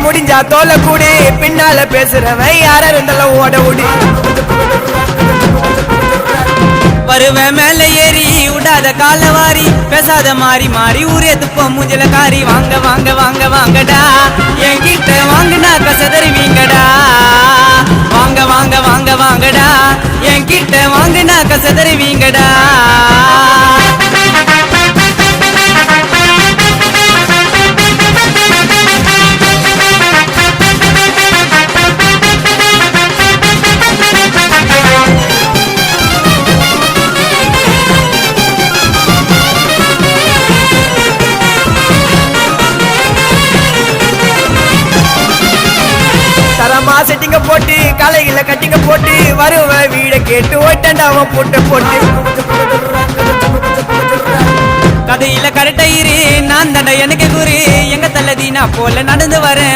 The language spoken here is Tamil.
முடிஞ்சா தோல கூடி பின்னால பேசுறவன் யார இருந்தாலும் ஓட ஓடி வருவன் மேல ஏறி விடாத காலவாரி பேசாத மாறி மாறி ஊரே துப்ப மூஞ்சல காரி வாங்க வாங்க வாங்க வாங்கடா என்கிட்ட வாங்கினா கசதருவீங்கடா வாங்க வாங்க வாங்க வாங்கடா என்கிட்ட வாங்கினா கசதருவீங்கடா தரமா செட்டிங்க போட்டு காலையில கட்டிங்க போட்டு வருவ வீட கேட்டு ஓட்டண்டாவ போட்டு போட்டு கதையில கரெக்டா இரு நான் தண்டை எனக்கு குரு எங்க தள்ளதி நான் போல நடந்து வரேன்